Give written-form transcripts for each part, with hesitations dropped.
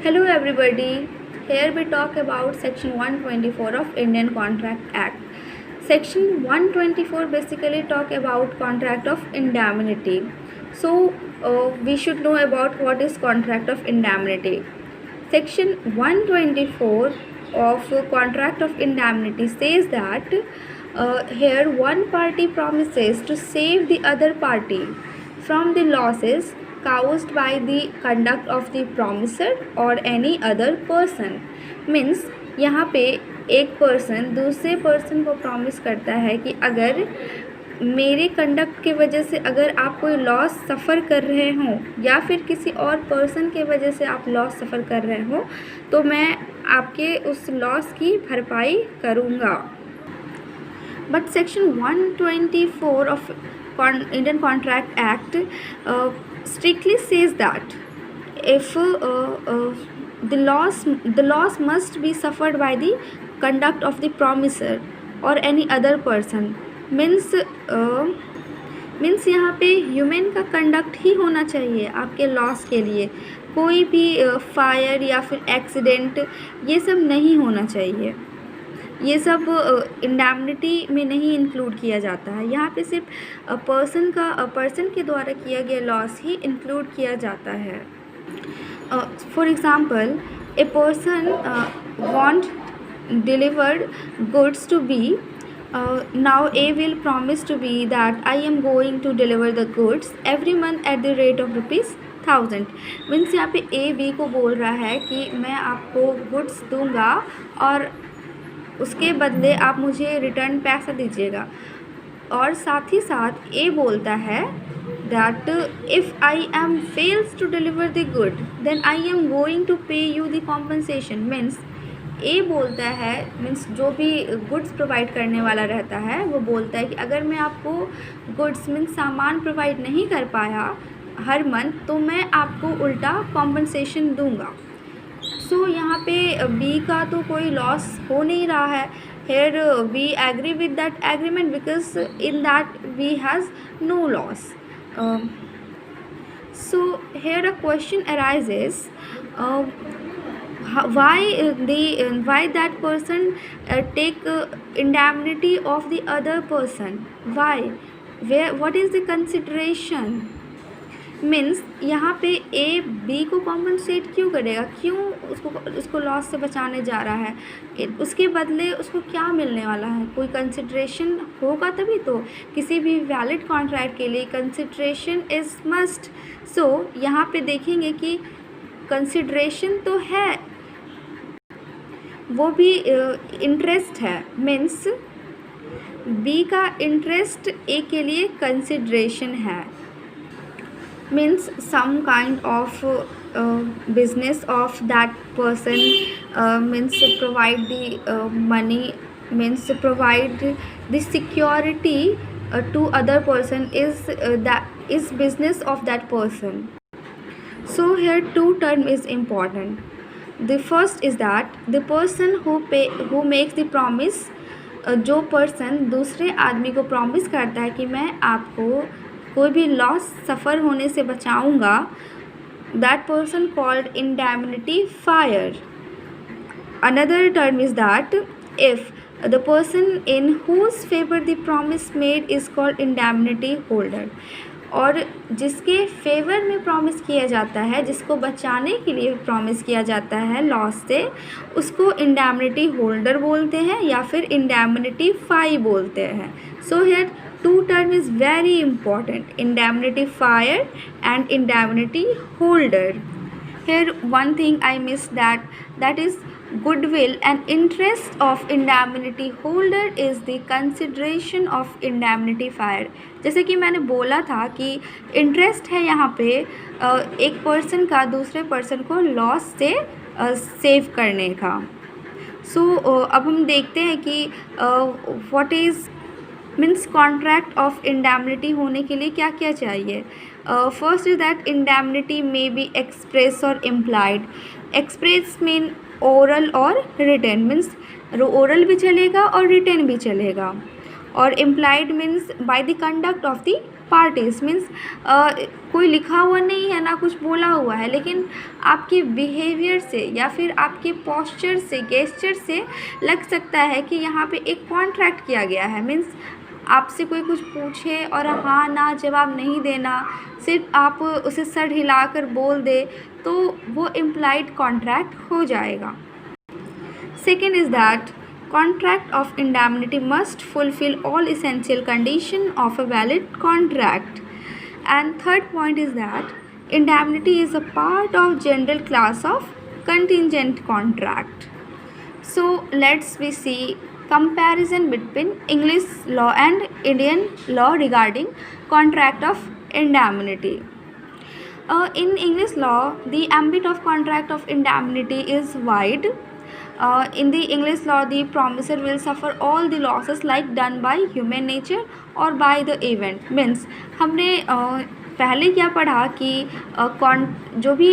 Hello everybody. Here we talk about section 124 of Indian Contract Act. Section 124 basically talk about contract of indemnity. So we should know about what is contract of indemnity. Section 124 of contract of indemnity says that here one party promises to save the other party from the losses caused by the conduct of the promiser or any other person. Means यहाँ पे एक person दूसरे person को promise करता है कि अगर मेरे कंडक्ट के वजह से अगर आप कोई लॉस सफ़र कर रहे हो या फिर किसी और पर्सन के वजह से आप लॉस सफ़र कर रहे हो तो मैं आपके उस लॉस की भरपाई करूँगा. But section 124 of Indian Contract Act strictly says that if the loss must be suffered by the conduct of the promiser or any other person. Means यहाँ पे ह्यूमन का कंडक्ट ही होना चाहिए आपके लॉस के लिए. कोई भी फायर या फिर एक्सीडेंट ये सब नहीं होना चाहिए. ये सब इंडैम्निटी में नहीं इंक्लूड किया जाता है. यहाँ पे सिर्फ पर्सन के द्वारा किया गया लॉस ही इंक्लूड किया जाता है. For example a person want delivered goods to B. Now A will promise to B that I am going to deliver the goods every month at the rate of ₹1000. Means यहाँ पे A B को बोल रहा है कि मैं आपको goods दूंगा और उसके बदले आप मुझे रिटर्न पैसा दीजिएगा. और साथ ही साथ ए बोलता है that if I am fails to deliver the good then I am going to pay you the compensation. Means A बोलता है मीन्स जो भी गुड्स प्रोवाइड करने वाला रहता है वो बोलता है कि अगर मैं आपको गुड्स मीन्स सामान प्रोवाइड नहीं कर पाया हर मंथ तो मैं आपको उल्टा कॉम्पनसेशन दूंगा. सो यहाँ पे बी का तो कोई लॉस हो नहीं रहा है. Here we agree with that agreement because in that we has no loss. So here a question arises why that person take indemnity of the other person. Why? What is the consideration? Means यहाँ पे A B को compensate क्यों करेगा, क्यों उसको loss से बचाने जा रहा है. उसके बदले उसको क्या मिलने वाला है, कोई कंसिड्रेशन होगा तभी तो. किसी भी वैलिड कॉन्ट्रैक्ट के लिए कंसिड्रेशन इज़ मस्ट. सो यहाँ पे देखेंगे कि कंसिड्रेशन तो है वो भी इंटरेस्ट है. मीन्स बी का इंटरेस्ट ए के लिए कंसिड्रेशन है. Means some kind of business of that person means to provide the money, means to provide the security to other person that is business of that person. So here two term is important. The first is that the person who makes the promise, जो person दूसरे आदमी को promise करता है कि मैं आपको कोई भी लॉस सफ़र होने से बचाऊंगा, that person called indemnifier. Another term is that if the person in whose favour the promise made is called indemnity holder. और जिसके फेवर में प्रॉमिस किया जाता है, जिसको बचाने के लिए प्रॉमिस किया जाता है लॉस से, उसको इंडैम्निटी होल्डर बोलते हैं या फिर इंडैम्निटी फाई बोलते हैं. So here two term is very important, indemnity fire and indemnity holder. Here one thing I missed, that is goodwill and interest of indemnity holder is the consideration of indemnity fire. जैसे कि मैंने बोला था कि interest है यहाँ पे एक पर्सन का दूसरे पर्सन को लॉस से सेव करने का. सो अब हम देखते हैं कि what is means contract of indemnity होने के लिए क्या क्या चाहिए. First is that indemnity may be express और इम्प्लाइड. एक्सप्रेस मीन ओरल और रिटन. मीन्स ओरल भी चलेगा और रिटन भी चलेगा. और implied means by the conduct of the parties means कोई लिखा हुआ नहीं है ना कुछ बोला हुआ है, लेकिन आपके बिहेवियर से या फिर आपके पोस्चर से, गेस्चर से लग सकता है कि यहाँ पे एक कॉन्ट्रैक्ट किया गया है। मीन्स आपसे कोई कुछ पूछे और हाँ ना जवाब नहीं देना, सिर्फ आप उसे सर हिलाकर बोल दे, तो वो इम्प्लाइड कॉन्ट्रैक्ट हो जाएगा। Second is that contract of indemnity must fulfill all essential condition of a valid contract. And third point is that indemnity is a part of general class of contingent contract. So let's we see comparison between English law and Indian law regarding contract of indemnity. In English law, the ambit of contract of indemnity is wide. In the English law, the promisor will suffer all the losses like done by human nature or by the event. Means हमने पहले क्या पढ़ा कि जो भी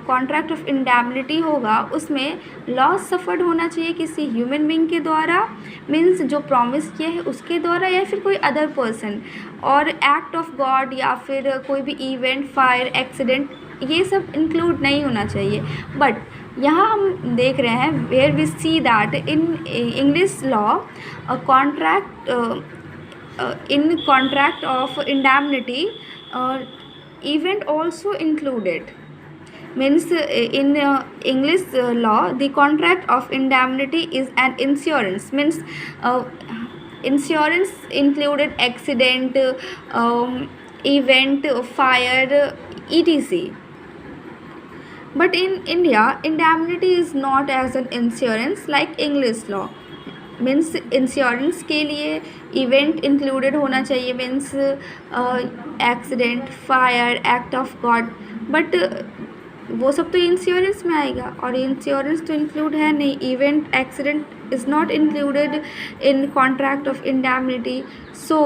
contract of इंडैमिनिटी होगा उसमें loss suffered होना चाहिए किसी ह्यूमन बीइंग के द्वारा, मीन्स जो प्रॉमिस किया है उसके द्वारा, या फिर कोई अदर पर्सन, और एक्ट ऑफ गॉड या फिर कोई भी इवेंट, फायर, एक्सीडेंट, ये सब इंक्लूड नहीं होना चाहिए। बट यहाँ हम देख रहे हैं where we see that in English law contract in contract of indemnity event also included. Means in English law, the contract of indemnity is an insurance. Means insurance included accident, event, fire, etc. But in India, indemnity is not as an insurance like English law. Means insurance के लिए event included होना चाहिए, means accident, fire, act of God, but वो सब तो insurance में आएगा और इंश्योरेंस तो इंक्लूड है नहीं। Event, accident is not included in contract of indemnity. So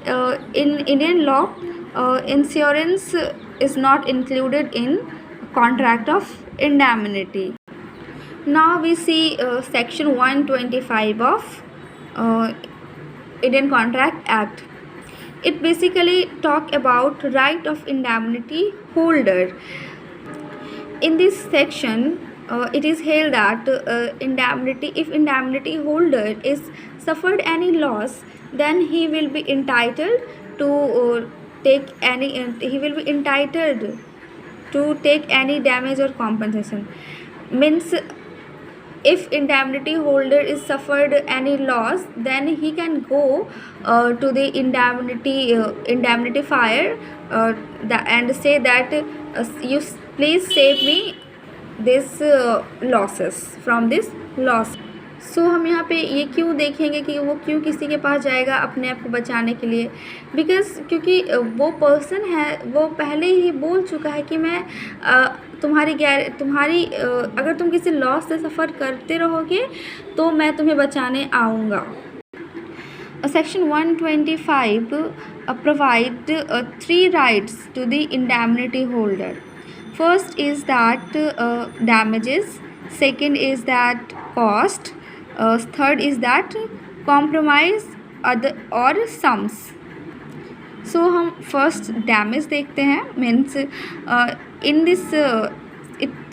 in Indian law insurance is not included in contract of indemnity. Now we see section 125 of Indian Contract Act. It basically talk about right of indemnity holder. In this section, it is held that if indemnity holder is suffered any loss, then he will be entitled to take any damage or compensation. Means if indemnity holder is suffered any loss, then he can go to the indemnifier and say that you please save me this losses from this loss. सो हम यहाँ पे ये क्यों देखेंगे कि वो क्यों किसी के पास जाएगा अपने आप को बचाने के लिए, बिकॉज़ क्योंकि वो पर्सन है वो पहले ही बोल चुका है कि मैं तुम्हारी अगर तुम किसी लॉस से सफ़र करते रहोगे तो मैं तुम्हें बचाने आऊँगा. Section 125 provide 3 rights to the indemnity holder. First is that damages, second is that cost, third is that compromise or sums. So हम first damage देखते हैं. Means in this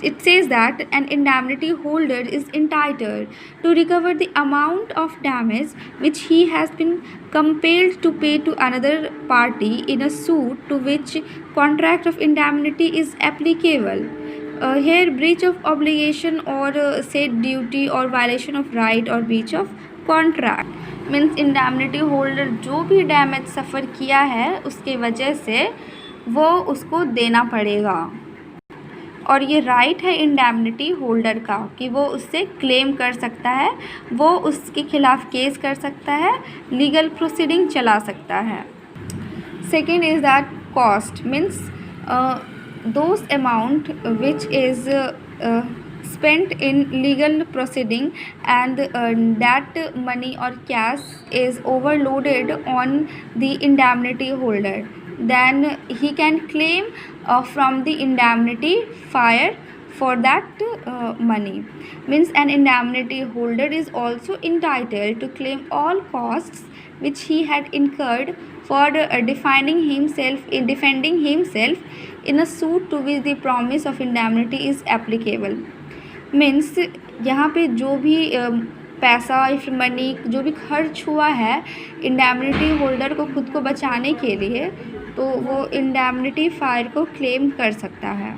it says that an indemnity holder is entitled to recover the amount of damage which he has been compelled to pay to another party in a suit to which contract of indemnity is applicable. Here breach of obligation or said duty or violation of right or breach of contract. Means indemnity holder जो भी damage सफ़र किया है उसके वजह से वो उसको देना पड़ेगा, और ये राइट है इंडैमिनिटी होल्डर का कि वो उससे क्लेम कर सकता है, वो उसके खिलाफ़ केस कर सकता है, लीगल प्रोसीडिंग चला सकता है. Second is that cost. Means those amount which is spent in legal proceeding and that money or cash is overloaded on the indemnity holder, then he can claim from the indemnity fire, for that money. Means an indemnity holder is also entitled to claim all costs which he had incurred for defending himself in a suit to which the promise of indemnity is applicable. Means यहाँ पे जो भी पैसा या फिर money जो भी खर्च हुआ है इंडेमनिटी होल्डर को खुद को बचाने के लिए, तो वो इंडेमनिटी फायर को क्लेम कर सकता है.